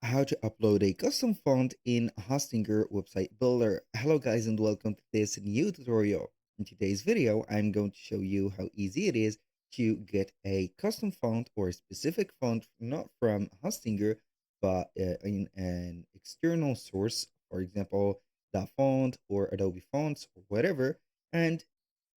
how to upload a custom font in Hostinger website builder. Hello guys and welcome to this new tutorial. In today's video, I'm going to show you how easy it is to get a custom font or a specific font not from Hostinger but in an external source, for example, font or Adobe Fonts or whatever, and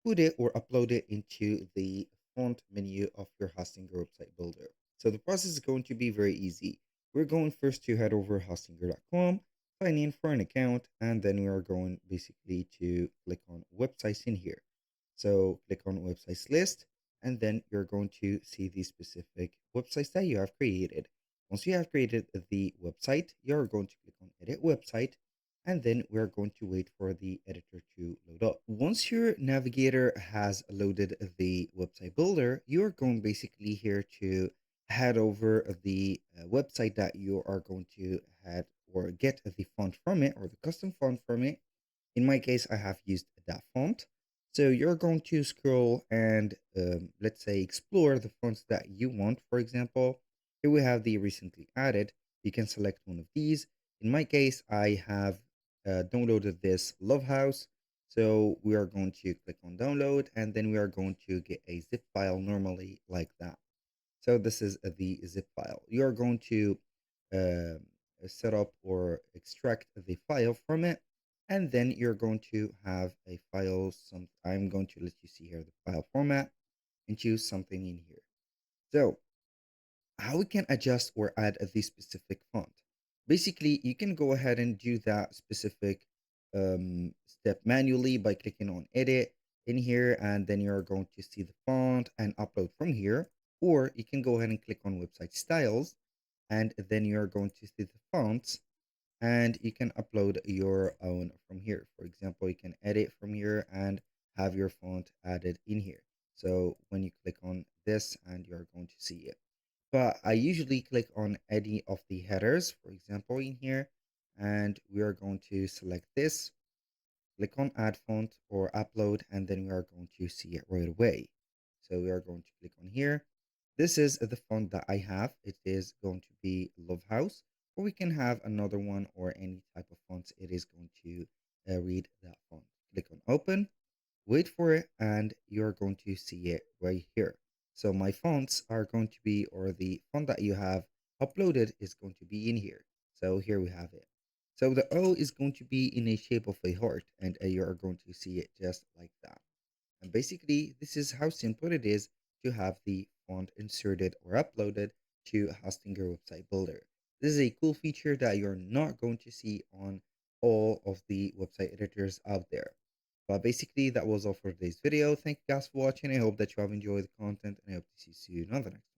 put it or upload it into the font menu of your Hostinger website builder. So the process is going to be very easy. We're going first to head over hostinger.com, sign in for an account, and then we are going basically to click on websites in here. So click on websites list, and then you're going to see the specific websites that you have created. Once you have created the website, you're going to click on edit website, and then we're going to wait for the editor to load up. Once your navigator has loaded the website builder, you're going basically here to head over the website that you are going to head or get the font from it or the custom font from it. In my case, I have used that font. So you're going to scroll and let's say explore the fonts that you want. For example, here we have the recently added. You can select one of these. In my case, I have downloaded this Love House. So we are going to click on download and then we are going to get a zip file normally like that. So this is the zip file. You're going to uh, set up or extract the file from it, and then you're going to have a file. I'm going to let you see here the file format and choose something in here. So how we can adjust or add the specific font. Basically, you can go ahead and do that specific step manually by clicking on edit in here, and then you're going to see the font and upload from here. Or you can go ahead and click on website styles, and then you're going to see the fonts, and you can upload your own from here. For example, you can edit from here and have your font added in here. So when you click on this, and you're going to see it, but I usually click on any of the headers, for example, in here, and we are going to select this, click on add font or upload, and then we are going to see it right away. So we are going to click on here. This is the font that I have. It is going to be Love House, or we can have another one or any type of fonts. It is going to read that font. Click on open, wait for it, and you're going to see it right here. So my fonts are going to be, or the font that you have uploaded is going to be in here. So here we have it. So the O is going to be in a shape of a heart, and you are going to see it just like that. And basically, this is how simple it is to have the font inserted or uploaded to Hostinger website builder. This is a cool feature that you're not going to see on all of the website editors out there. But basically, that was all for today's video. Thank you guys for watching. I hope that you have enjoyed the content, and I hope to see you soon on the next one.